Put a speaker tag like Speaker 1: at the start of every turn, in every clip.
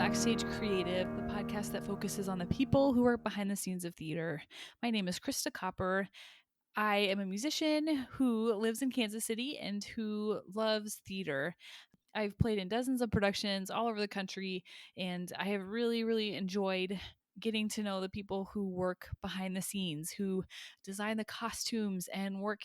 Speaker 1: Backstage Creative, the podcast that focuses on the people who are behind the scenes of theater. My name is Krista Copper. I am a musician who lives in Kansas City and who loves theater. I've played in dozens of productions all over the country, and I have really enjoyed getting to know the people who work behind the scenes, who design the costumes and work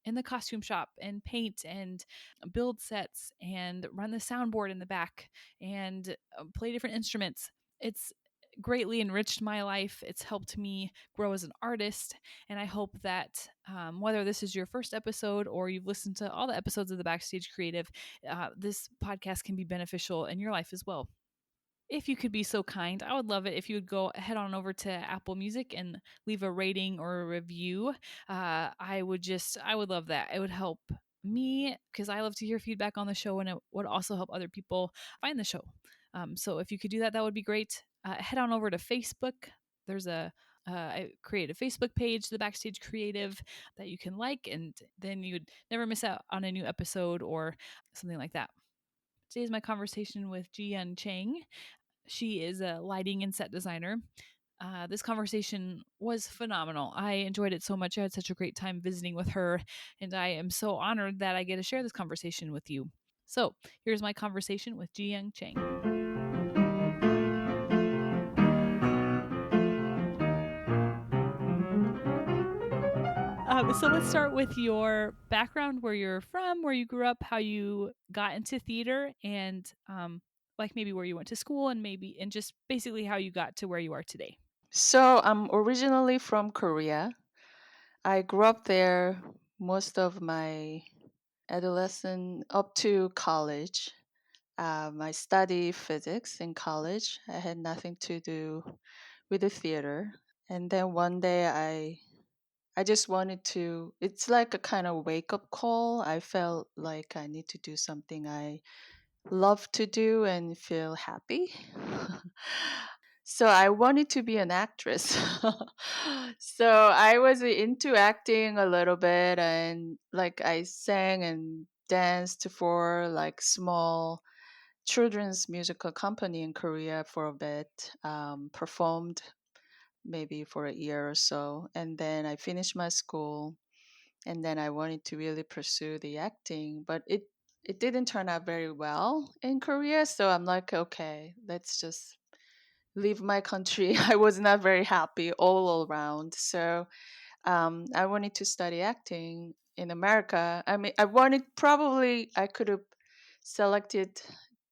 Speaker 1: in the costume shop and paint and build sets and run the soundboard in the back and play different instruments. It's greatly enriched my life. It's helped me grow as an artist. And I hope that whether this is your first episode or you've listened to all the episodes of the Backstage Creative, this podcast can be beneficial in your life as well. If you could be so kind, I would love it if you would go head on over to Apple Music and leave a rating or a review. I would love that. It would help me because I love to hear feedback on the show, and it would also help other people find the show. So if you could do that, that would be great. Head on over to Facebook. There's I created a Facebook page, the Backstage Creative, that you can like, and then you would never miss out on a new episode or something like that. Today's my conversation with Jiyoun Chang. She is a lighting and set designer. This conversation was phenomenal. I enjoyed it so much. I had such a great time visiting with her, and I am so honored that I get to share this conversation with you. So, here's my conversation with Jiyoun Chang. So let's start with your background, where you're from, where you grew up, how you got into theater, and like maybe where you went to school, and just basically how you got to where you are today.
Speaker 2: So I'm originally from Korea. I grew up there most of my adolescent up to college. I studied physics in college. I had nothing to do with the theater. And then one day I just wanted to, it's like a kind of wake up call. I felt like I need to do something I love to do and feel happy. So I wanted to be an actress. So I was into acting a little bit, and like I sang and danced for like small children's musical company in Korea for a bit, performed maybe for a year or so, and then I finished my school, and then I wanted to really pursue the acting, but it didn't turn out very well in Korea. So I'm like, okay, let's just leave my country. I was not very happy all around. So I wanted to study acting in America. I mean, I could have selected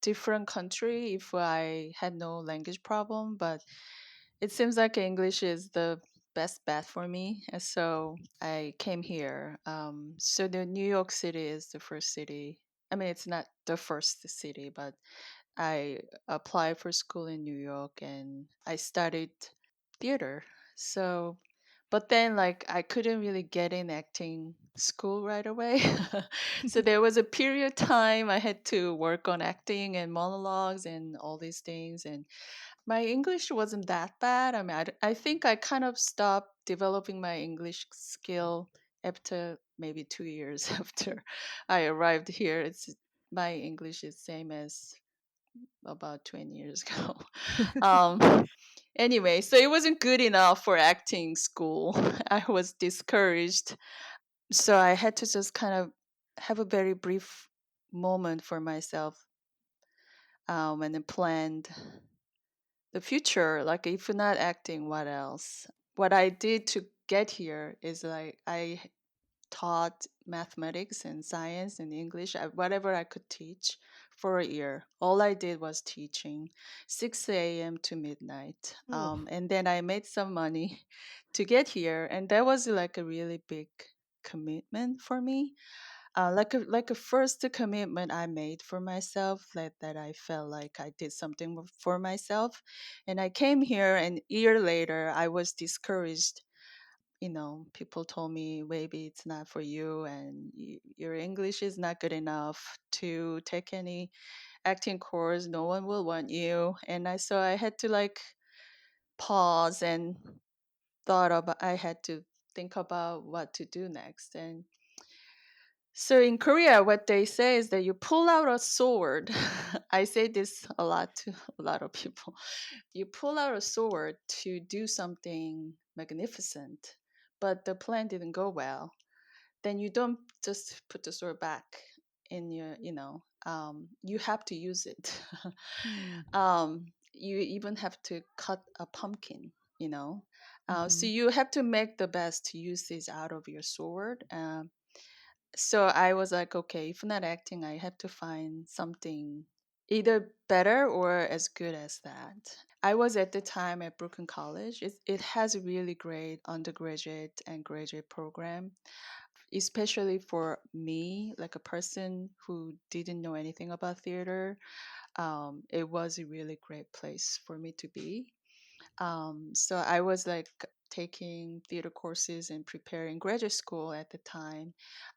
Speaker 2: different country if I had no language problem, but it seems like English is the best bet for me. And so I came here. So the New York City is the first city. I mean, it's not the first city, but I applied for school in New York and I studied theater. So, but then like I couldn't really get in acting school right away. So there was a period of time I had to work on acting and monologues and all these things. And my English wasn't that bad. I mean, I think I kind of stopped developing my English skill after maybe 2 years after I arrived here. It's my English is same as about 20 years ago. Um, anyway, so it wasn't good enough for acting school. I was discouraged. So I had to just kind of have a very brief moment for myself, and then planned the future. Like, if you're not acting, what else? What I did to get here is like I taught mathematics and science and English, whatever I could teach for a year. All I did was teaching 6 a.m. to midnight.
Speaker 1: Oh,
Speaker 2: And then I made some money to get here. And that was like a really big commitment for me. Like a first commitment I made for myself, that I felt like I did something for myself. And I came here, and a year later, I was discouraged. People told me maybe it's not for you, and your English is not good enough to take any acting course. No one will want you. And I had to like pause and I had to think about what to do next. And So in Korea, what they say is that you pull out a sword. I say this a lot to a lot of people. You pull out a sword to do something magnificent, but the plan didn't go well. Then you don't just put the sword back in your, you have to use it.
Speaker 1: Hmm.
Speaker 2: You even have to cut a pumpkin, you know. So
Speaker 1: Mm-hmm.
Speaker 2: you have to make the best uses out of your sword. So I was like, okay, if not acting, I have to find something either better or as good as that. I was at the time at Brooklyn College. It has a really great undergraduate and graduate program, especially for me, like a person who didn't know anything about theater. It was a really great place for me to be. So I was like taking theater courses and preparing graduate school at the time.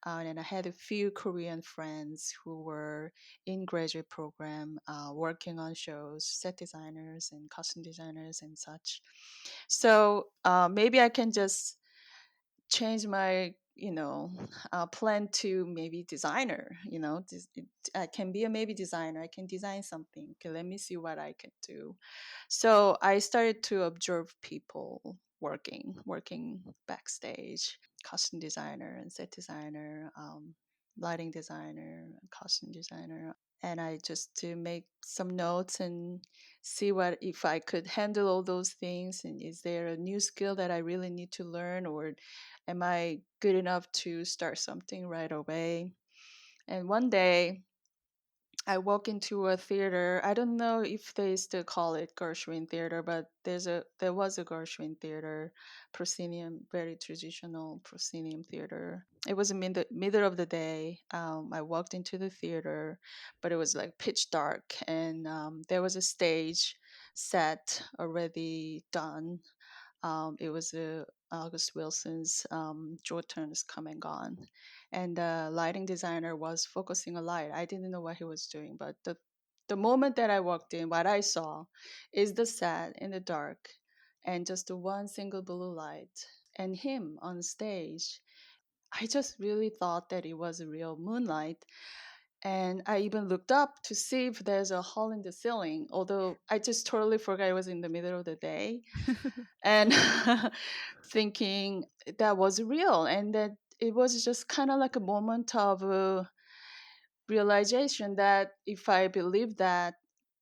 Speaker 2: And I had a few Korean friends who were in graduate program working on shows, set designers and costume designers and such. So maybe I can just change my plan to maybe designer. I can be a maybe designer. I can design something. Okay, let me see what I can do. So I started to observe people working backstage, costume designer and set designer, lighting designer, costume designer. And I just to make some notes and see what if I could handle all those things, and is there a new skill that I really need to learn, or am I good enough to start something right away? And one day I walk into a theater. I don't know if they still call it Gershwin Theater, but there was a Gershwin Theater, proscenium, very traditional proscenium theater. It was in the middle of the day. I walked into the theater, but it was like pitch dark, and there was a stage set already done. It was August Wilson's Turner's Come and Gone. And the lighting designer was focusing a light. I didn't know what he was doing, but the moment that I walked in, what I saw is the set in the dark and just the one single blue light and him on stage. I just really thought that it was a real moonlight. And I even looked up to see if there's a hole in the ceiling, although I just totally forgot it was in the middle of the day. And thinking that was real, and that it was just kind of like a moment of realization that if I believe that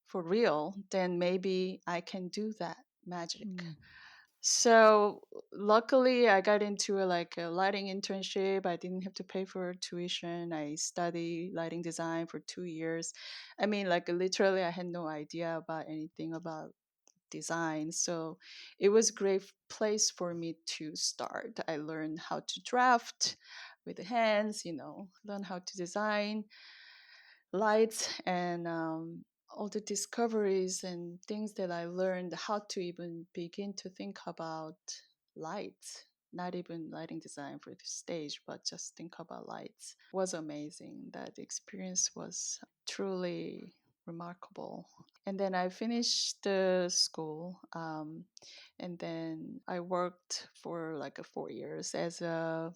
Speaker 2: for real, then maybe I can do that magic.
Speaker 1: Hmm.
Speaker 2: So luckily I got into like a lighting internship. I didn't have to pay for tuition. I studied lighting design for 2 years. I mean, like literally I had no idea about anything about design. So it was a great place for me to start. I learned how to draft with the hands, learn how to design lights, and all the discoveries and things that I learned, how to even begin to think about lights. Not even lighting design for the stage, but just think about lights was amazing. That experience was truly remarkable. And then I finished the school, and then I worked for like 4 years as a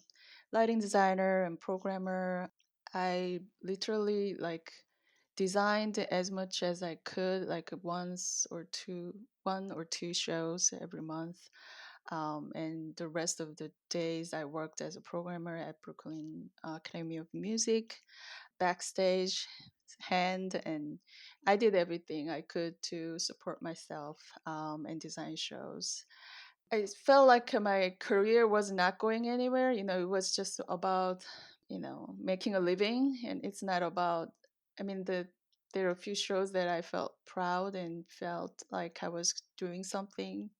Speaker 2: lighting designer and programmer. I literally like designed as much as I could, like one or two shows every month. And the rest of the days I worked as a programmer at Brooklyn Academy of Music, backstage, hand, and I did everything I could to support myself and design shows. I felt like my career was not going anywhere. It was just about, making a living, and it's not about. I mean, there are a few shows that I felt proud and felt like I was doing something,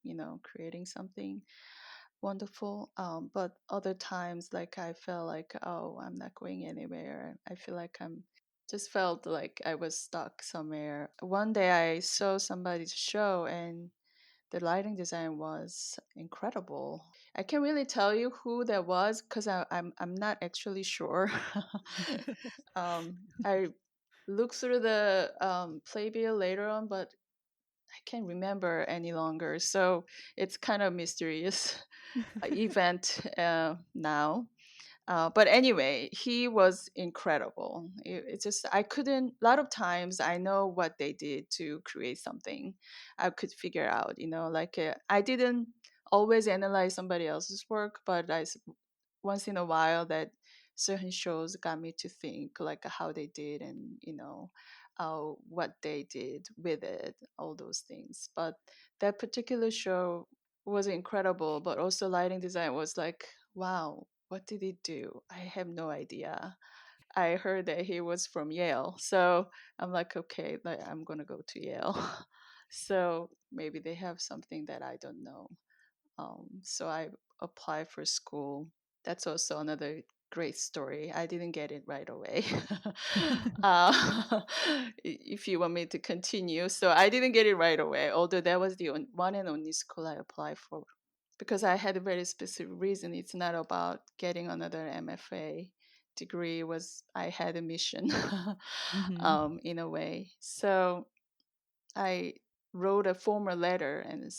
Speaker 2: creating something wonderful. But other times, like I felt like, oh, I'm not going anywhere. I feel like I'm just felt like I was stuck somewhere. One day I saw somebody's show, and the lighting design was incredible. I can't really tell you who that was because I'm not actually sure. I looked through the playbill later on, but I can't remember any longer. So it's kind of mysterious event now. But anyway, he was incredible. It's just I couldn't. A lot of times, I know what they did to create something. I could figure out, like I didn't always analyze somebody else's work, but once in a while that certain shows got me to think like how they did and what they did with it, all those things. But that particular show was incredible, but also lighting design was like, wow, what did he do? I have no idea. I heard that he was from Yale, so I'm like, okay, like, I'm gonna go to Yale. So maybe they have something that I don't know. So I applied for school. That's also another great story. I didn't get it right away. If you want me to continue, so I didn't get it right away. Although that was the one and only school I applied for, because I had a very specific reason. It's not about getting another MFA degree. It was I had a mission,
Speaker 1: Hmm.
Speaker 2: in a way. So I wrote a formal letter and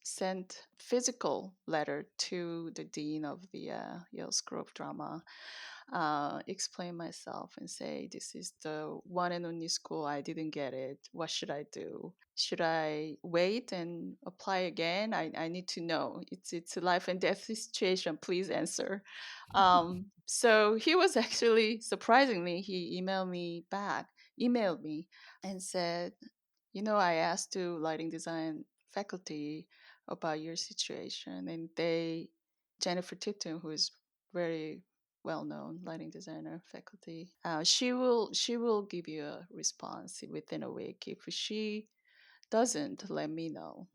Speaker 2: sent physical letter to the dean of the Yale School of Drama, explain myself and say, this is the one and only school. I didn't get it. What should I do? Should I wait and apply again? I need to know. It's a life and death situation. Please answer. So he was actually surprisingly he emailed me and said, I asked to lighting design faculty about your situation, and Jennifer Tipton, who is very well-known lighting designer faculty, she will give you a response within a week. If she doesn't, let me know.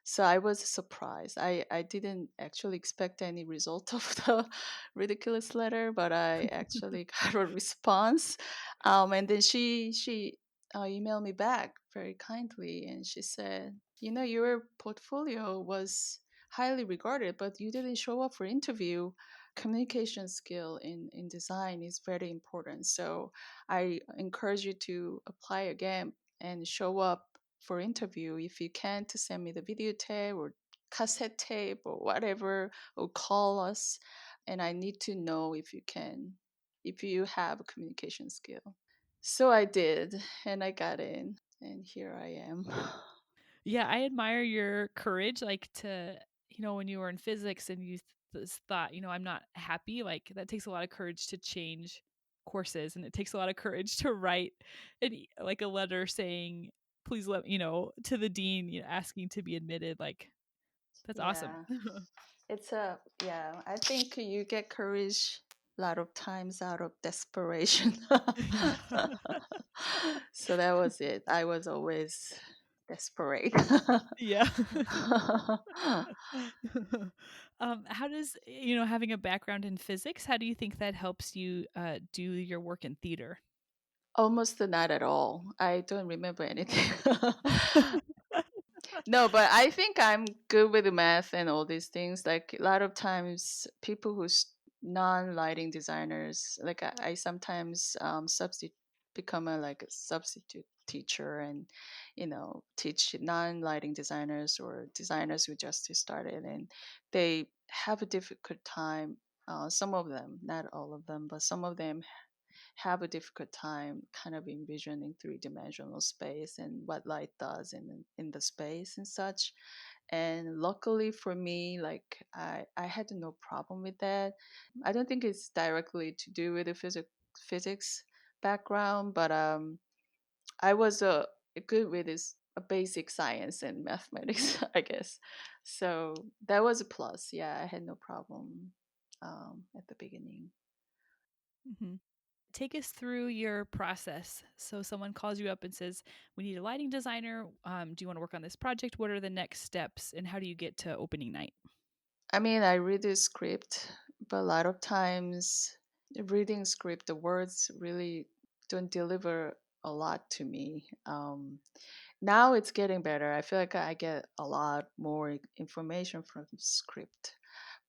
Speaker 2: So I was surprised. I didn't actually expect any result of the ridiculous letter, but I actually got a response. And then she emailed me back very kindly, and she said, your portfolio was highly regarded, but you didn't show up for interview. Communication skill in design is very important. So I encourage you to apply again and show up for interview. If you can, to send me the videotape or cassette tape or whatever, or call us. And I need to know if you have a communication skill. So I did, and I got in, and here I am.
Speaker 1: Yeah, I admire your courage, like to, when you were in physics and you thought, I'm not happy, like that takes a lot of courage to change courses. And it takes a lot of courage to write like a letter saying, please let, to the dean, asking to be admitted. Like, that's awesome.
Speaker 2: Yeah, yeah. I think you get courage a lot of times out of desperation.
Speaker 1: Yeah.
Speaker 2: So that was it. I was always desperate.
Speaker 1: Yeah. How does, having a background in physics, how do you think that helps you do your work in theater?
Speaker 2: Almost not at all. I don't remember anything. No, but I think I'm good with the math and all these things. Like a lot of times, people who's non-lighting designers, like I sometimes substitute become a substitute teacher and teach non-lighting designers or designers who just started, and they have a difficult time. Some of them, not all of them, but some of them have a difficult time kind of envisioning three-dimensional space and what light does in the space and such. And luckily for me, like I had no problem with that. I don't think it's directly to do with the physics background, but I was good with this basic science and mathematics, I guess. So that was a plus. Yeah, I had no problem at the beginning.
Speaker 1: Mhm. Take us through your process. So someone calls you up and says, "We need a lighting designer. Do you want to work on this project? What are the next steps, and how do you get to opening night?"
Speaker 2: I mean, I read the script, but a lot of times reading script, the words really don't deliver a lot to me. Now it's getting better. I feel like I get a lot more information from script.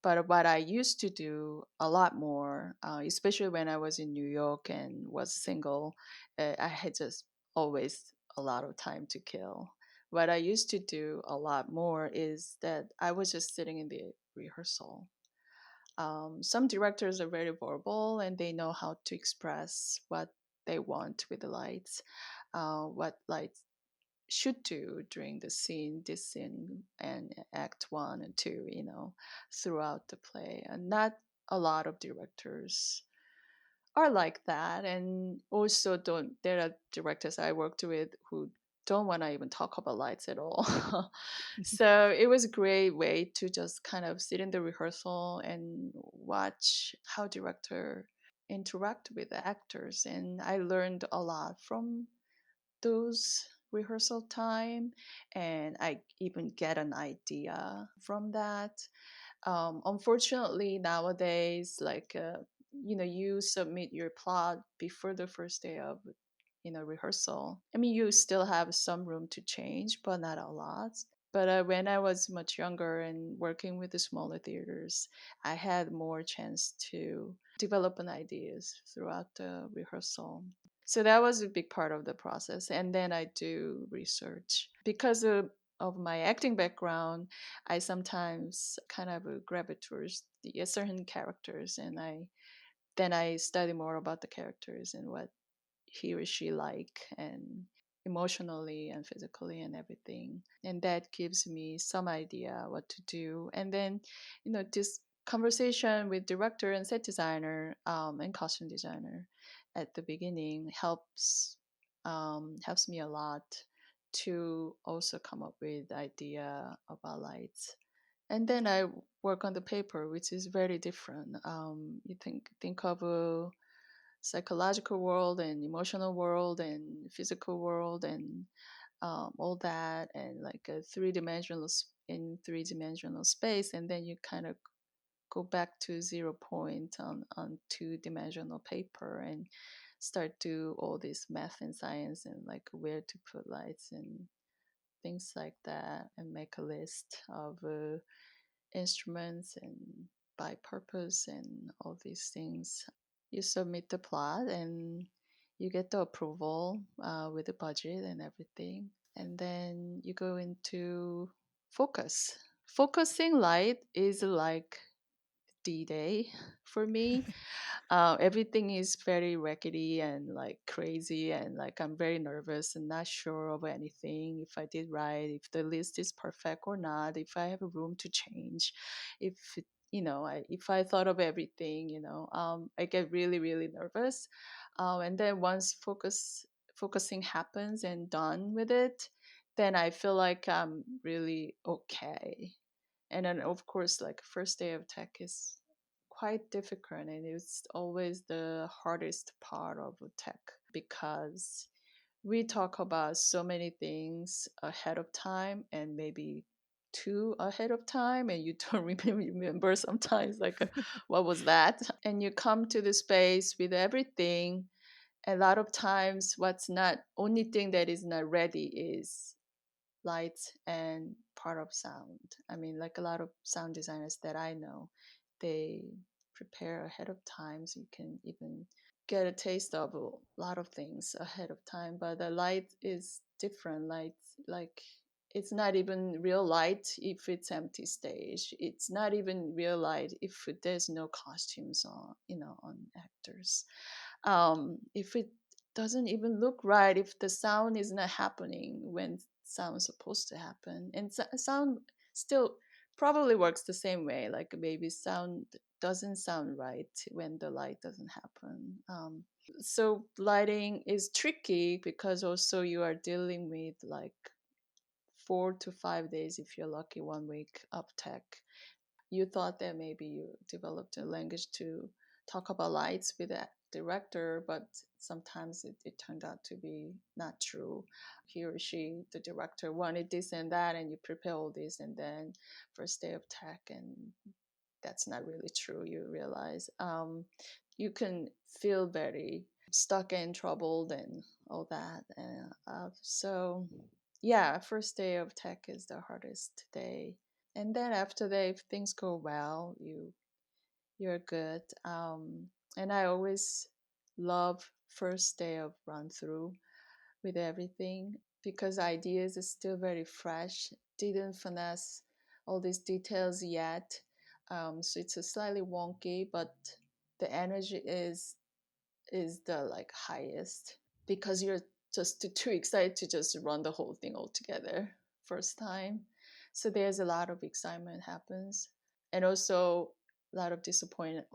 Speaker 2: But what I used to do a lot more, especially when I was in New York and was single, I had just always a lot of time to kill. What I used to do a lot more is that I was just sitting in the rehearsal. Some directors are very verbal and they know how to express what they want with the lights, what lights should do during the scene, this scene, and act one and two, throughout the play. And not a lot of directors are like that. And also, don't there are directors I worked with who don't want to even talk about lights at all. So it was a great way to just kind of sit in the rehearsal and watch how director interact with the actors, and I learned a lot from those rehearsal time, and I even get an idea from that. Unfortunately, nowadays, like you submit your plot before the first day of rehearsal. I mean, you still have some room to change, but not a lot. But when I was much younger and working with the smaller theaters, I had more chance to develop an ideas throughout the rehearsal. So that was a big part of the process. And then I do research because of my acting background. I sometimes kind of gravitate towards the certain characters, and I study more about the characters and what he or she like, and emotionally and physically and everything, and that gives me some idea what to do. And then this conversation with director and set designer, and costume designer at the beginning helps me a lot to also come up with idea about lights. And then I work on the paper, which is very different. You think of a psychological world and emotional world and physical world, and all that, and like a in 3 dimensional space, and then you kind of go back to 0 point on 2 dimensional paper and start do all this math and science and like where to put lights and things like that, and make a list of instruments and by purpose and all these things. You submit the plot and you get the approval with the budget and everything. And then you go into focus. Focusing light is like D-Day for me. Everything is very raggedy and like crazy, and like I'm very nervous and not sure of anything. If I did right, if the list is perfect or not, if I have a room to change, if if I thought of everything, I get really really nervous. And then once focusing happens and done with it, then I feel like I'm really okay. And then of course, like first day of tech is quite difficult, and it's always the hardest part of tech because we talk about so many things ahead of time, and maybe too ahead of time, and you don't remember sometimes like what was that, and you come to the space with everything. A lot of times what's not only thing that is not ready is lights and part of sound. I mean, like a lot of sound designers that I know, they prepare ahead of time, so you can even get a taste of a lot of things ahead of time. But the light is different. Lights, like, it's not even real light if it's empty stage. It's not even real light if there's no costumes on, on actors. If it doesn't even look right, if the sound is not happening when sound's supposed to happen, and sound still probably works the same way, like maybe sound doesn't sound right when the light doesn't happen. So lighting is tricky because also you are dealing with like 4 to 5 days, if you're lucky, 1 week of tech. You thought that maybe you developed a language to talk about lights with a director, but sometimes it turned out to be not true. He or she, the director, wanted this and that, and you prepare all this, and then first day of tech, and that's not really true. You realize you can feel very stuck and troubled and all that. So, yeah, first day of tech is the hardest day, and then after that, if things go well, you're good. And I always love first day of run through with everything because ideas are still very fresh. Didn't finesse all these details yet. So it's a slightly wonky, but the energy is the like highest because you're just too excited to just run the whole thing all together first time. So there's a lot of excitement happens, and also a lot of disappointment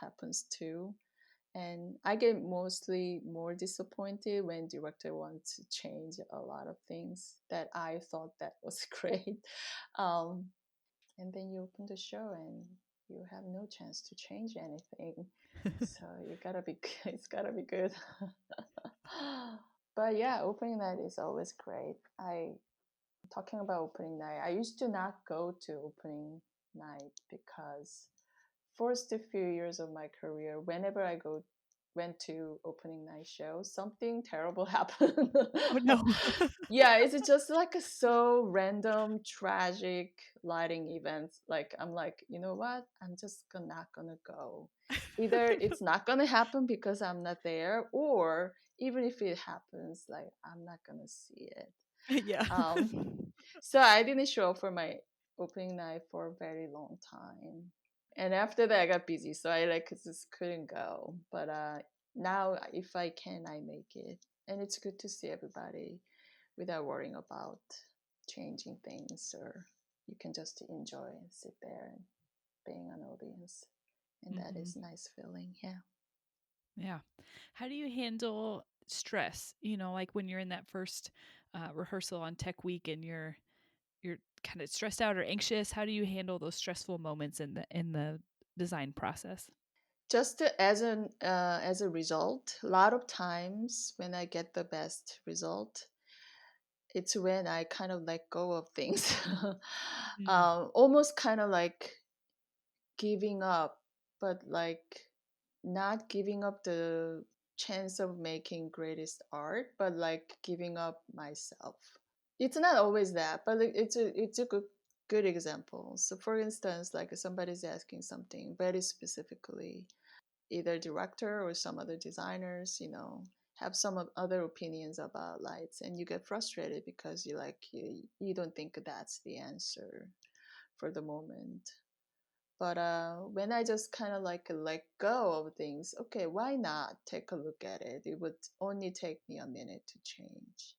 Speaker 2: happens too. And I get mostly more disappointed when director wants to change a lot of things that I thought that was great. um, and then you open the show and you have no chance to change anything, so you gotta be it's gotta be good. But yeah, opening night is always great. I Talking about opening night, I used to not go to opening night because first few years of my career, whenever I go went to opening night show, something terrible happened.
Speaker 1: Oh, no.
Speaker 2: Yeah, it's just like a so random, tragic lighting events. Like I'm like, you know what? I'm just not gonna go. Either it's not gonna happen because I'm not there, or even if it happens, like I'm not gonna see it.
Speaker 1: Yeah.
Speaker 2: So I didn't show up for my opening night for a very long time. And after that I got busy, so I like just couldn't go. But now if I can, I make it. And it's good to see everybody without worrying about changing things, or you can just enjoy and sit there and being an audience. And that
Speaker 1: Mhm.
Speaker 2: is nice feeling. Yeah.
Speaker 1: Yeah. How do you handle stress? Like when you're in that first rehearsal on tech week and you're kind of stressed out or anxious. How do you handle those stressful moments in the design process?
Speaker 2: Just as a result, a lot of times when I get the best result, it's when I kind of let go of things.
Speaker 1: Mm.
Speaker 2: Almost kind of like giving up, but like not giving up the chance of making greatest art, but like giving up myself. It's not always that, but it's a good example. So for instance, like somebody's asking something very specifically, either director or some other designers, have some other opinions about lights, and you get frustrated because you don't think that's the answer for the moment. But when I just kind of like let go of things, okay, why not take a look at it? It would only take me a minute to change.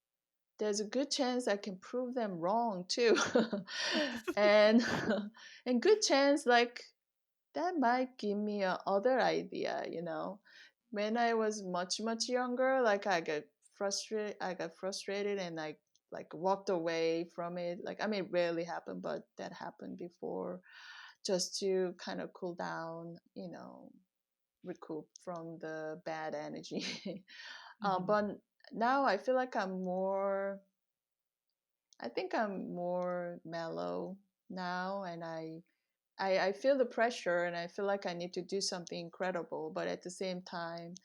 Speaker 2: There's a good chance I can prove them wrong too. and and good chance like that might give me a other idea. When I was much younger, like I got frustrated and I like walked away from it. Like I mean, it rarely happened, but that happened before, just to kind of cool down, recoup from the bad energy.
Speaker 1: Mhm.
Speaker 2: But now I feel like I think I'm more mellow now, and I feel the pressure and I feel like I need to do something incredible, but at the same time,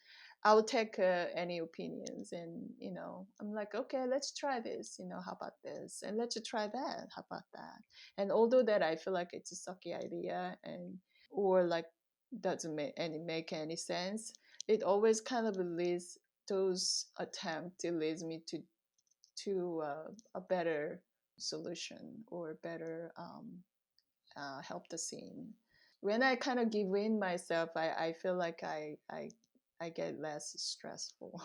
Speaker 2: I'll take any opinions, and I'm like, okay, let's try this. How about this? And let's try that. How about that? And although that I feel like it's a sucky idea and or like doesn't make any sense, it always kind of leads those attempts. It leads me to a better solution or better help the scene. When I kind of give in myself, I feel like I get less stressful.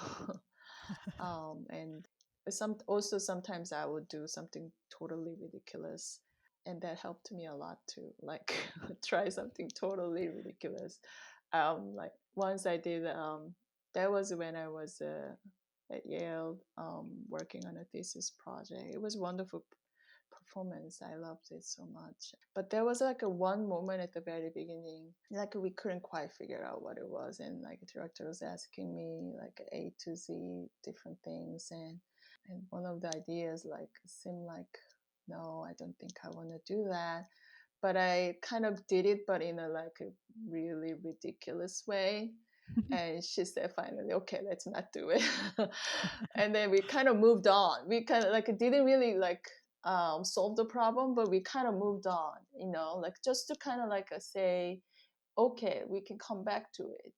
Speaker 2: And sometimes I would do something totally ridiculous, and that helped me a lot too. Like try something totally ridiculous. Like once I did. That was when I was at Yale, working on a thesis project. It was wonderful performance. I loved it so much. But there was like a one moment at the very beginning, like we couldn't quite figure out what it was, and like the director was asking me like A to Z different things, and one of the ideas like seemed like, no, I don't think I want to do that. But I kind of did it, but in a like a really ridiculous way. And she said finally, okay, let's not do it. And then we kind of moved on. We kind of like didn't really like solve the problem, but we kind of moved on, like just to kind of like say, okay, we can come back to it.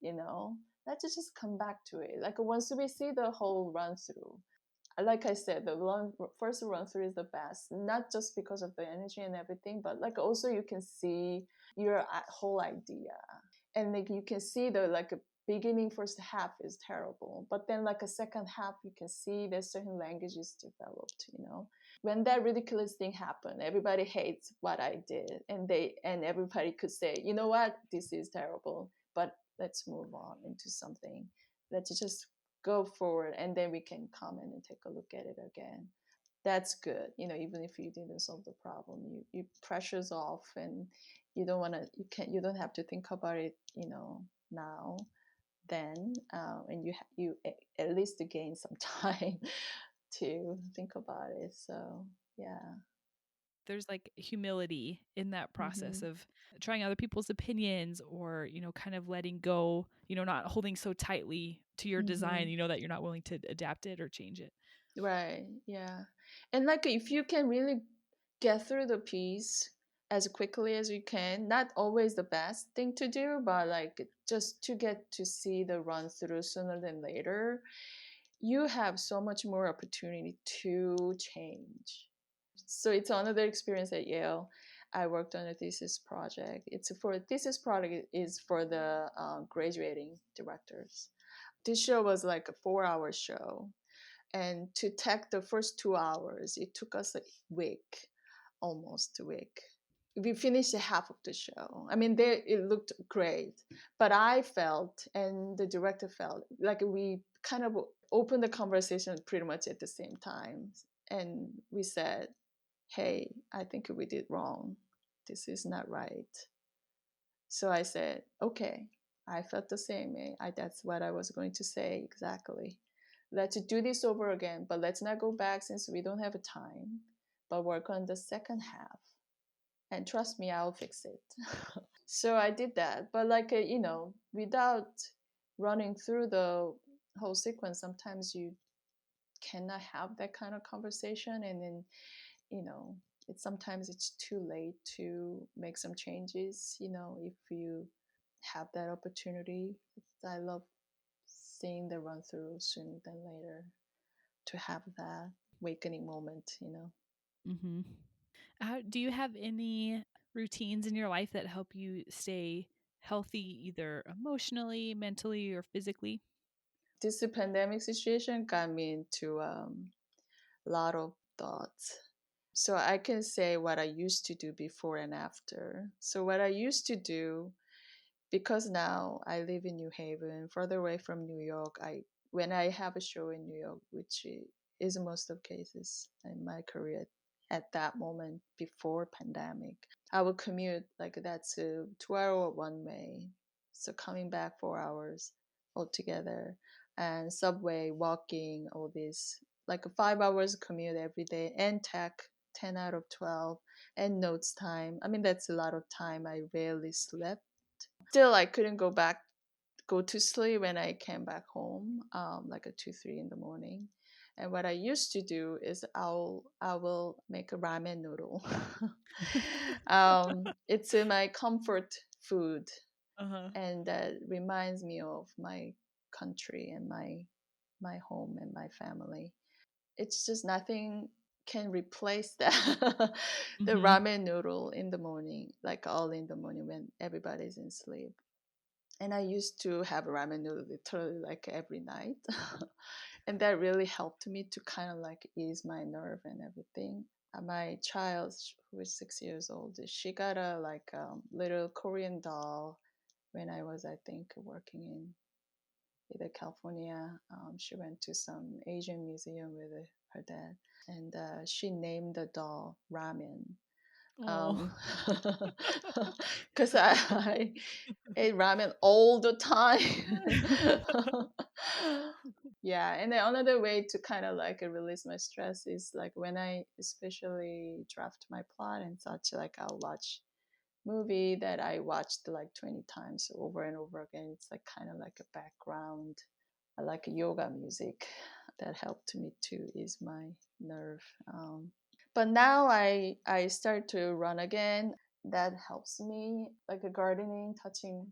Speaker 2: Let's just come back to it. Like once we see the whole run through, like I said, the first run through is the best, not just because of the energy and everything, but like also you can see your whole idea, and like you can see the like a beginning first half is terrible, but then like a second half you can see there's certain languages developed, you know. When that ridiculous thing happened, everybody hates what I did, and everybody could say, you know what, this is terrible, but let's move on into something. Let's just go forward, and then we can come in and take a look at it again. That's good, you know. Even if you didn't solve the problem, you pressures off, and you don't want to. You don't have to think about it, you know, now. Then and you at least to gain some time to think about it. So yeah.
Speaker 1: There's like humility in that process
Speaker 2: Hmm.
Speaker 1: of trying other people's opinions, or, kind of letting go, not holding so tightly to your design,
Speaker 2: Hmm.
Speaker 1: that you're not willing to adapt it or change it.
Speaker 2: Right. Yeah. And like if you can really get through the piece as quickly as you can, not always the best thing to do, but like just to get to see the run through sooner than later, you have so much more opportunity to change. So it's another experience at Yale. I worked on a thesis project. It's for a thesis project is for the graduating directors. This show was like a 4 hour show, and to take the first 2 hours, it took us a week, almost a week. We finished half of the show. I mean, it looked great, but I felt, and the director felt, like we kind of opened the conversation pretty much at the same time, and we said, "Hey, I think we did wrong. This is not right." So I said, "Okay." I felt the same. That's what I was going to say exactly. Let's do this over again, but let's not go back since we don't have a time, but work on the second half. And trust me, I'll fix it. So I did that. But like, without running through the whole sequence, sometimes you cannot have that kind of conversation. And then, you know, sometimes it's too late to make some changes, if you have that opportunity. I love seeing the run through sooner than later, to have that awakening moment.
Speaker 1: Mm-hmm. Do you have any routines in your life that help you stay healthy, either emotionally, mentally, or physically?
Speaker 2: This pandemic situation got me into a lot of thoughts. So I can say what I used to do before and after. So what I used to do, because now I live in New Haven, further away from New York, I when I have a show in New York, which is most of cases in my career at that moment before pandemic, I would commute, like that's a 2 hour one way, so coming back 4 hours altogether, and subway, walking, all this, like a 5 hours commute every day, and tech 10 out of 12, and notes time. I mean, that's a lot of time. I rarely slept. Still, I couldn't go to sleep when I came back home, like at 2, 3 in the morning. And what I used to do is I will make a ramen noodle. It's my comfort food,
Speaker 1: Uh-huh.
Speaker 2: and that reminds me of my country and my home and my family. It's just nothing can replace that. The
Speaker 1: Mm-hmm.
Speaker 2: ramen noodle in the morning, like all in the morning when everybody's in sleep. And I used to have ramen noodle literally like every night. And that really helped me to kind of like ease my nerve and everything. My child, who is 6 years old, she got a like little Korean doll when I was, I think, working in either California. She went to some Asian museum with her dad, and she named the doll Ramen.
Speaker 1: Oh.
Speaker 2: Because I ate ramen all the time. Yeah, and then another way to kind of like release my stress is like when I especially draft my plot and such, like I'll watch movie that I watched like 20 times over and over again. It's like kind of like a background. I like yoga music that helped me to ease my nerve. But now I start to run again. That helps me. Like a gardening, touching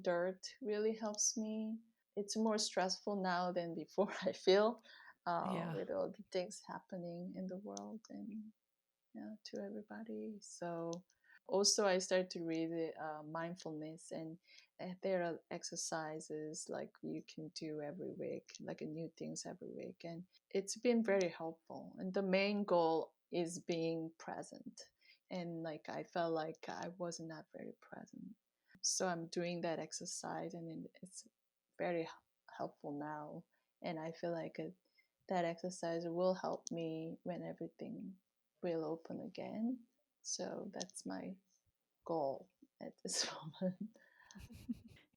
Speaker 2: dirt really helps me. It's more stressful now than before, I feel.
Speaker 1: Yeah.
Speaker 2: with all the things happening in the world and yeah, to everybody. So also I started to read mindfulness, and there are exercises like you can do every week, like new things every week, and it's been very helpful. And the main goal is being present. And like I felt like I was not very present, so I'm doing that exercise, and it's very helpful now. And I feel like that exercise will help me when everything will open again. So that's my goal at this moment.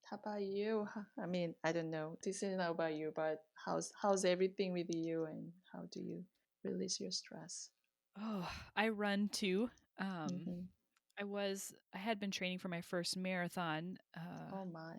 Speaker 2: How about you? I mean, I don't know. This is not about you, but how's everything with you, and how do you release your stress?
Speaker 1: Oh, I run too. Um,
Speaker 2: Mm-hmm.
Speaker 1: I had been training for my first marathon,
Speaker 2: Oh my.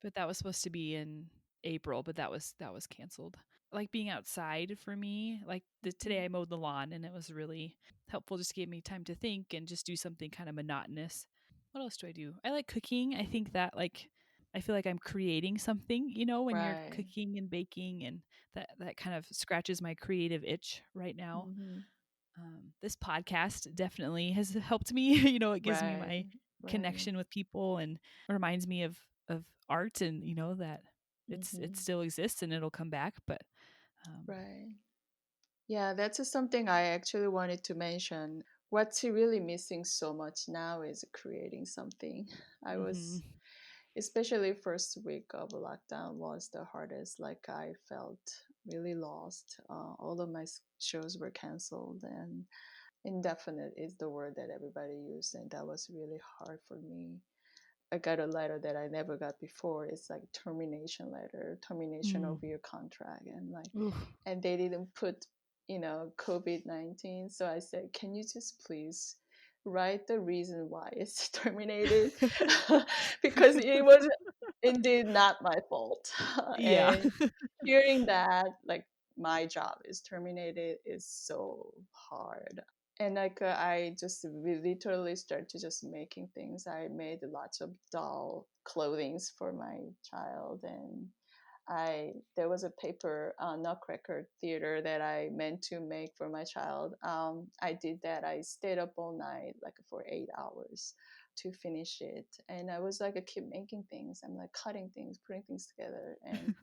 Speaker 1: but that was supposed to be in April, but that was canceled. Like being outside for me, like today I mowed the lawn and it was really helpful. Just gave me time to think and just do something kind of monotonous. What else do I do? I like cooking. I think that I feel like I'm creating something, when you're
Speaker 2: Right.
Speaker 1: cooking and baking, and that kind of scratches my creative itch right now.
Speaker 2: Mm-hmm.
Speaker 1: This podcast definitely has helped me. It gives me
Speaker 2: Right.
Speaker 1: my
Speaker 2: Right.
Speaker 1: connection with people and reminds me of art, and that it
Speaker 2: Mm-hmm.
Speaker 1: still exists and it'll come back. But um,
Speaker 2: Right. Yeah, that's something I actually wanted to mention. What's really missing so much now is creating something. I
Speaker 1: mhm.
Speaker 2: was, especially first week of lockdown was the hardest. Like I felt really lost. All of my shows were canceled, and indefinite is the word that everybody used, and that was really hard for me. I got a letter that I never got before. It's like termination letter, termination
Speaker 1: Mm.
Speaker 2: of your contract, and like,
Speaker 1: Oof.
Speaker 2: and they didn't put, COVID-19. So I said, can you just please write the reason why it's terminated, because it was indeed not my fault.
Speaker 1: Yeah.
Speaker 2: And hearing that, like my job is terminated, is so hard. And like I just literally started to just making things. I made lots of doll clothings for my child, and I there was a paper Nutcracker theater that I meant to make for my child. I did that. I stayed up all night, like for 8 hours, to finish it, and I was like, I keep making things. I'm like cutting things, putting things together, and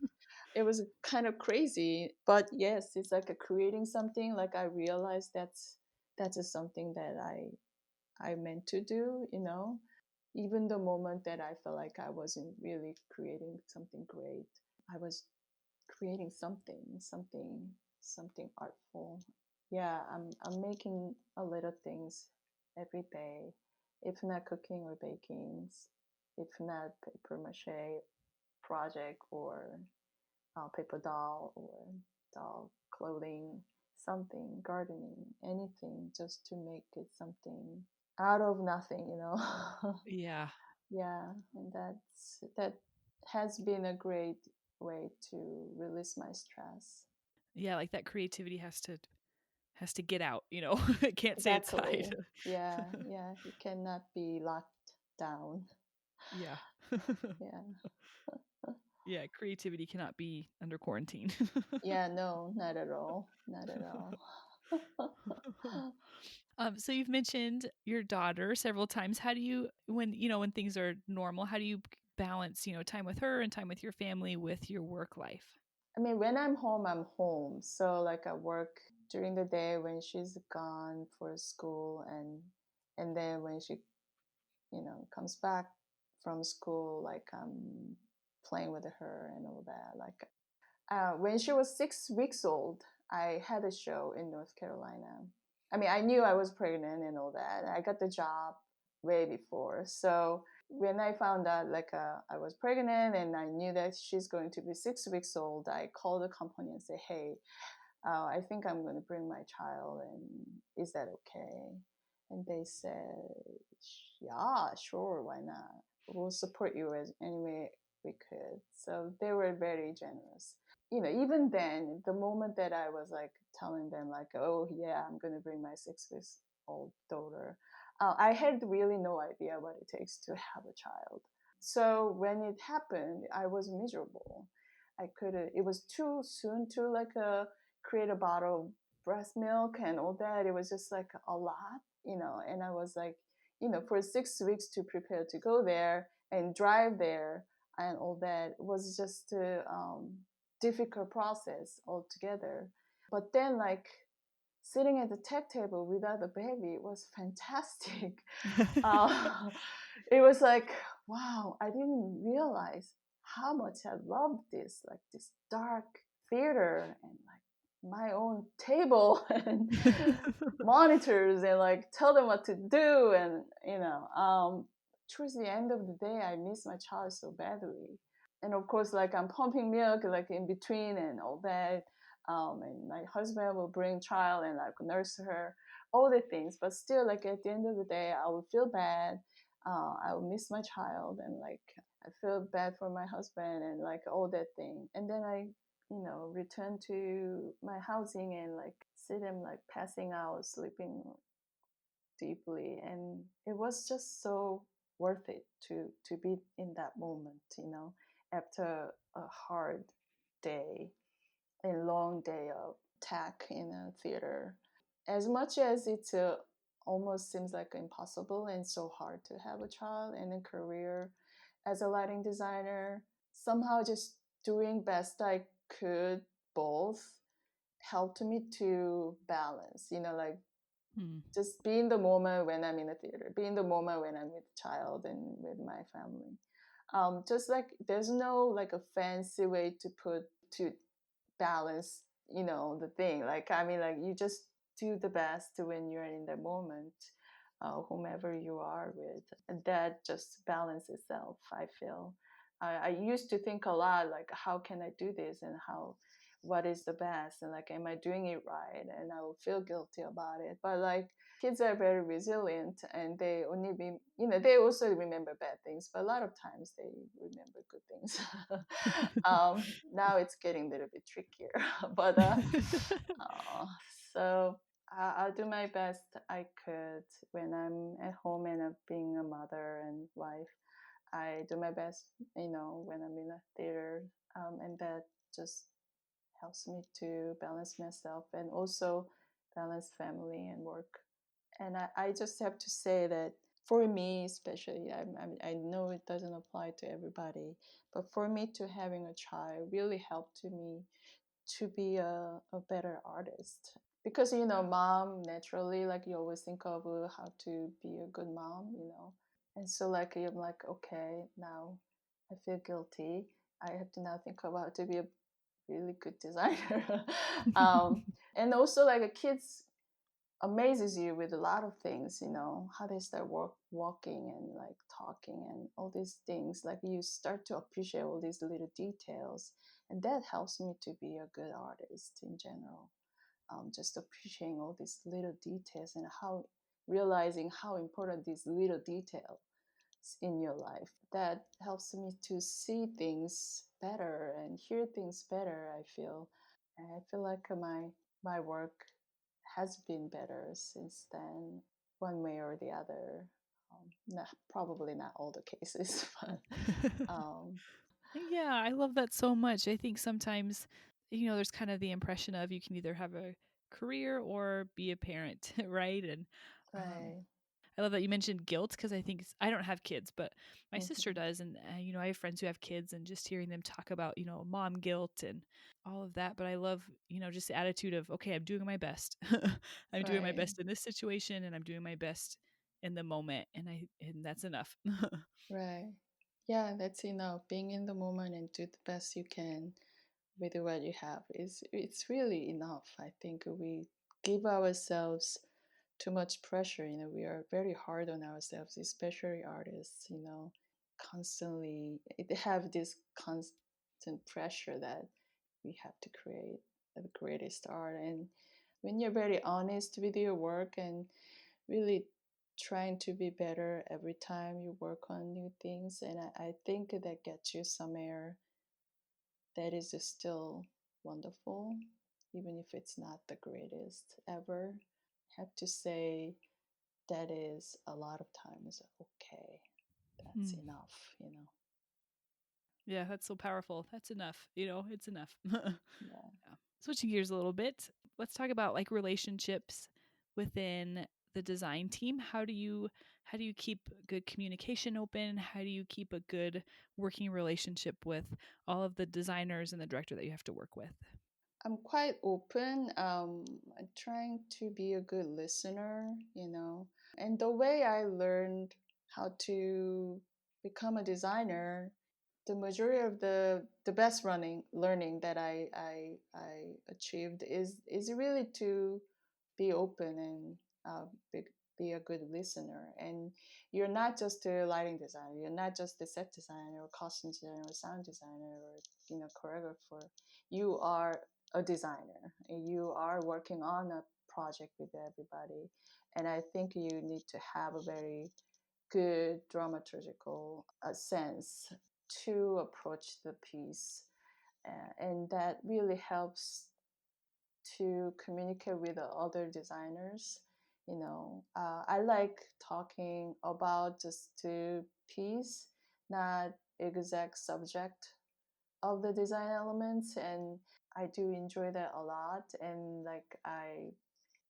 Speaker 2: it was kind of crazy. But yes, it's like a creating something. Like I realized that's just something that I meant to do. Even the moment that I felt like I wasn't really creating something great, I was creating something artful. Yeah, I'm making a little things every day, if not cooking or baking, if not paper mache project, or paper doll, or doll clothing, something, gardening, anything, just to make it something out of nothing.
Speaker 1: Yeah.
Speaker 2: Yeah, and that has been a great way to release my stress.
Speaker 1: Yeah, like that creativity has to get out, It can't stay inside.
Speaker 2: Exactly. Yeah, yeah. You cannot be locked down.
Speaker 1: Yeah.
Speaker 2: Yeah.
Speaker 1: Yeah, creativity cannot be under quarantine.
Speaker 2: Yeah, no, not at all. Not at all.
Speaker 1: So you've mentioned your daughter several times. How do you, when things are normal, how do you balance, time with her and time with your family with your work life?
Speaker 2: I mean, when I'm home, I'm home. So like I work during the day when she's gone for school, and then when she, comes back from school, like I'm playing with her and all that. Like when she was 6 weeks old, I had a show in North Carolina. I mean, I knew I was pregnant and all that. I got the job way before. So when I found out like I was pregnant and I knew that she's going to be 6 weeks old, I called the company and say, hey, I think I'm going to bring my child, and is that okay? And they said, yeah, sure, why not? We'll support you as any way we could. So they were very generous. Even then, the moment that I was like telling them, like, oh, yeah, I'm going to bring my 6 weeks old daughter, I had really no idea what it takes to have a child. So when it happened, I was miserable. I couldn't, it was too soon to like create a bottle of breast milk and all that. It was just like a lot, and I was like, for 6 weeks to prepare to go there and drive there and all that was just a difficult process altogether. But then, like, sitting at the tech table without a baby was fantastic. uh, it was like, wow, I didn't realize how much I loved this, like this dark theater and like my own table and monitors and like tell them what to do. And, towards the end of the day, I miss my child so badly. And of course, like I'm pumping milk like in between and all that. And my husband will bring child and like nurse her, all the things. But still, like at the end of the day, I will feel bad. I will miss my child and like I feel bad for my husband and like all that thing. And then I, return to my housing and like sit and like passing out, sleeping deeply. And it was just so worth it to be in that moment, after a hard day, a long day of tech in a theater. As much as it's almost seems like impossible and so hard to have a child and a career as a lighting designer, somehow just doing best I could both helped me to balance, like
Speaker 1: Hmm.
Speaker 2: just be in the moment when I'm in the theater, be in the moment when I'm with child and with my family. Just like there's no like a fancy way to put to balance, the thing. Like I mean, like you just do the best when you're in the moment, whomever you are with, and that just balance itself. I feel. I used to think a lot like, how can I do this, and what is the best, and like, am I doing it right? And I will feel guilty about it. But like, kids are very resilient, and they only be, they also remember bad things, but a lot of times they remember good things. Now it's getting a little bit trickier, but uh, so I'll do my best I could when I'm at home and being a mother and wife. I do my best, when I'm in a theater, and that just helps me to balance myself and also balance family and work. And I just have to say that for me, especially, I know it doesn't apply to everybody, but for me to having a child really helped to me to be a better artist. Because, mom naturally, like you always think of how to be a good mom, And so like I'm like, okay, now I feel guilty. I have to now think about to be a really good designer. And also like a kids amazes you with a lot of things, how they start walking and like talking and all these things. Like you start to appreciate all these little details, and that helps me to be a good artist in general. Just appreciating all these little details and how realizing how important these little details in your life. That helps me to see things better and hear things better. I feel, and I feel like my work has been better since then, one way or the other. Probably not all the cases, but um,
Speaker 1: Yeah, I love that so much. I think sometimes, there's kind of the impression of you can either have a career or be a parent, right? And um,
Speaker 2: right.
Speaker 1: I love that you mentioned guilt because I think I don't have kids, but my sister
Speaker 2: Hmm.
Speaker 1: does, and I have friends who have kids, and just hearing them talk about mom guilt and all of that. But I love just the attitude of, okay, I'm doing my best. I'm doing my
Speaker 2: Right.
Speaker 1: best in this situation, and I'm doing my best in the moment, and that's enough.
Speaker 2: Right. Yeah, that's enough. Being in the moment and do the best you can with what you have is it's really enough. I think we give ourselves too much pressure. We are very hard on ourselves, especially artists. Constantly it have this constant pressure that we have to create the greatest art. And when you're very honest with your work and really trying to be better every time you work on new things, and I think that gets you somewhere that is still wonderful, even if it's not the greatest ever. I have to say that is a lot of times okay. That's
Speaker 1: Hmm.
Speaker 2: enough.
Speaker 1: Yeah, that's so powerful. That's enough. It's enough.
Speaker 2: Yeah.
Speaker 1: Switching gears a little bit, let's talk about like relationships within the design team. How do you keep good communication open? How do you keep a good working relationship with all of the designers and the director that you have to work with?
Speaker 2: I'm quite open. I'm trying to be a good listener, And the way I learned how to become a designer, the majority of the best running learning that I achieved is really to be open and be a good listener. And you're not just a lighting designer. You're not just a set designer or costume designer or sound designer or choreographer. You are a designer. You are working on a project with everybody, and I think you need to have a very good dramaturgical sense to approach the piece, and that really helps to communicate with the other designers. I like talking about just the piece, not exact subject of the design elements, and I do enjoy that a lot. And like I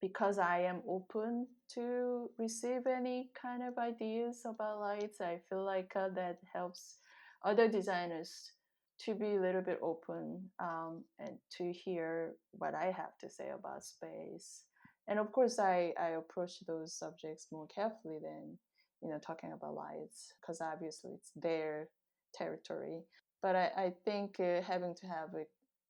Speaker 2: because I am open to receive any kind of ideas about lights, I feel like that helps other designers to be a little bit open, and to hear what I have to say about space. And of course, I approach those subjects more carefully than talking about lights, because obviously it's their territory. But I think having to have a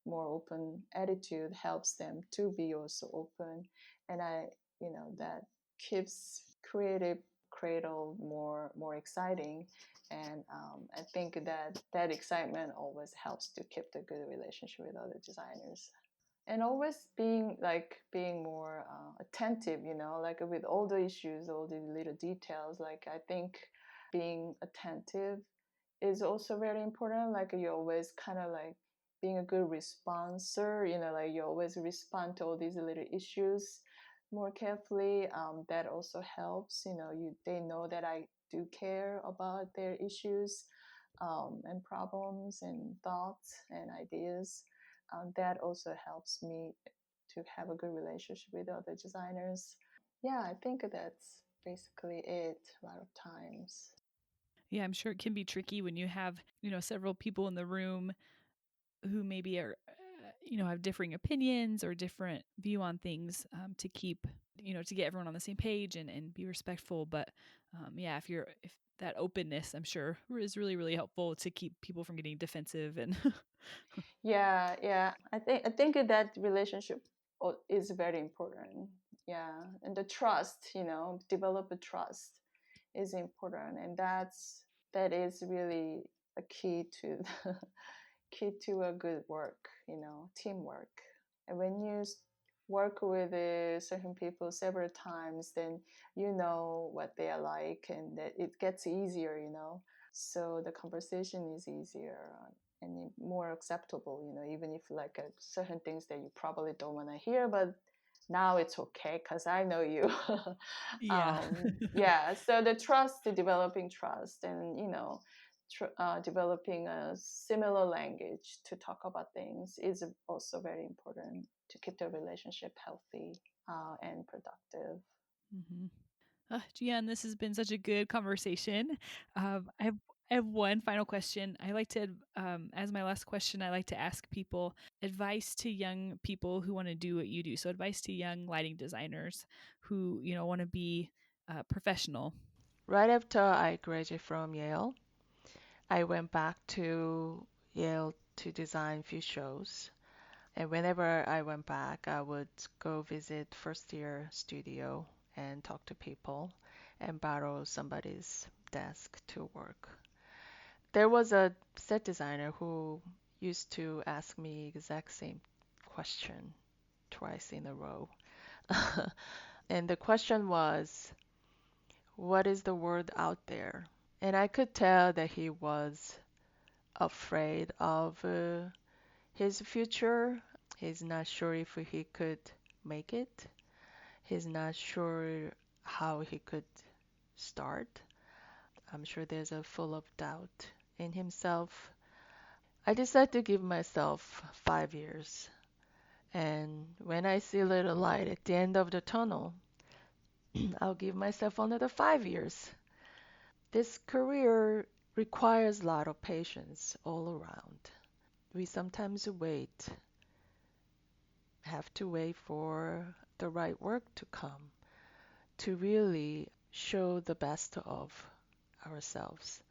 Speaker 2: more open attitude helps them to be also open, and that keeps creative cradle more exciting. And I think that excitement always helps to keep the good relationship with other designers, and always being more attentive, like with all the issues, all the little details. Like I think being attentive is also very important. Like you always kind of like being a good responser, like you always respond to all these little issues more carefully. That also helps. They know that I do care about their issues, and problems and thoughts and ideas. That also helps me to have a good relationship with other designers. Yeah, I think that's basically it a lot of times.
Speaker 1: Yeah, I'm sure it can be tricky when you have, several people in the room who maybe are, have differing opinions or different view on things, to keep, to get everyone on the same page and be respectful. But yeah, if that openness, I'm sure, is really, really helpful to keep people from getting defensive and
Speaker 2: Yeah, yeah. I think that relationship is very important. Yeah, and the trust, develop a trust is important, and that is really a key to the key to a good work, teamwork. And when you work with certain people several times, then you know what they are like, and that it gets easier, so the conversation is easier, and more acceptable, even if like certain things that you probably don't want to hear, but now it's okay because I know you.
Speaker 1: yeah.
Speaker 2: Yeah, so the trust, the developing trust, and developing a similar language to talk about things is also very important to keep the relationship healthy, and productive.
Speaker 1: hmm Gian, this has been such a good conversation. I have one final question. I like to, as my last question, I like to ask people advice to young people who want to do what you do. So, advice to young lighting designers who want to be professional.
Speaker 2: Right after I graduated from Yale, I went back to Yale to design a few shows. And whenever I went back, I would go visit first year studio and talk to people and borrow somebody's desk to work. There was a set designer who used to ask me exact same question twice in a row. And the question was, what is the word out there? And I could tell that he was afraid of his future. He's not sure if he could make it. He's not sure how he could start. I'm sure there's a full of doubt in himself. I decided to give myself 5 years And when I see a little light at the end of the tunnel, I'll give myself another 5 years. This career requires a lot of patience all around. We sometimes have to wait for the right work to come to really show the best of ourselves.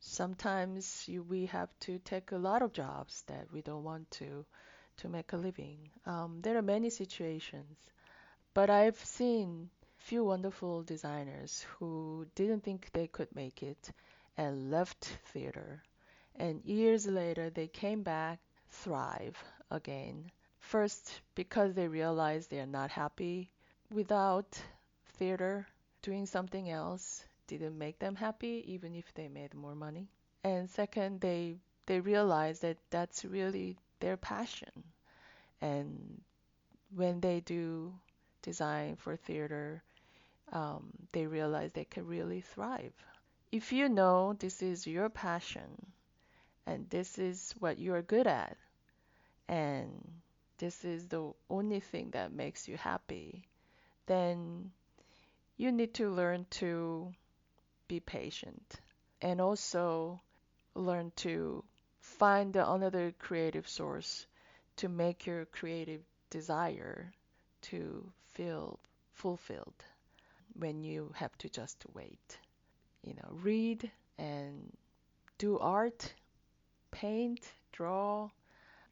Speaker 2: Sometimes we have to take a lot of jobs that we don't want to make a living. There are many situations, but I've seen few wonderful designers who didn't think they could make it and left theater. And years later, they came back, thrive again. First, because they realized they are not happy without theater, doing something else didn't make them happy, even if they made more money. And second, they realized that that's really their passion. And when they do design for theater, they realize they can really thrive. If you know this is your passion and this is what you're good at, and this is the only thing that makes you happy, then you need to learn to be patient and also learn to find another creative source to make your creative desire to feel fulfilled when you have to just wait. Read and do art, paint, draw,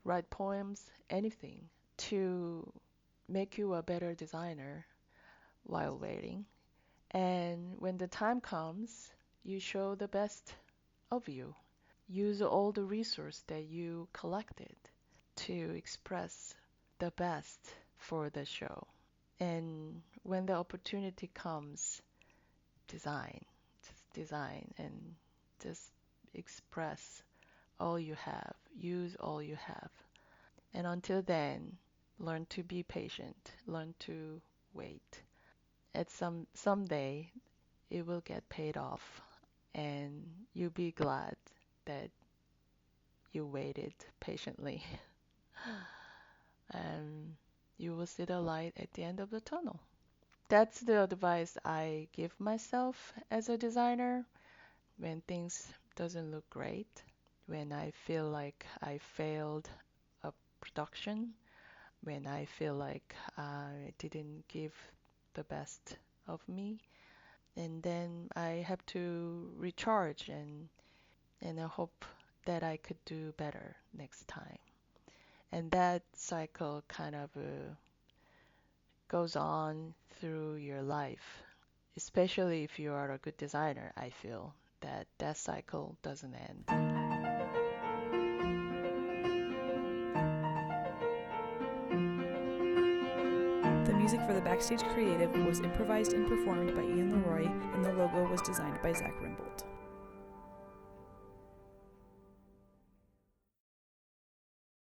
Speaker 2: write poems, anything to make you a better designer while waiting. And when the time comes, you show the best of you. Use all the resource that you collected to express the best for the show. And when the opportunity comes, design. Just design and just express all you have. Use all you have. And until then, learn to be patient. Learn to wait. At someday it will get paid off and you'll be glad that you waited patiently. And you will see the light at the end of the tunnel. That's the advice I give myself as a designer when things doesn't look great, when I feel like I failed a production, when I feel like I didn't give the best of me, and then I have to recharge and I hope that I could do better next time. And that cycle kind of goes on through your life, especially if you are a good designer. I feel that that cycle doesn't end.
Speaker 1: The music for the backstage creative was improvised and performed by Ian Leroy, and the logo was designed by Zach Rimbold.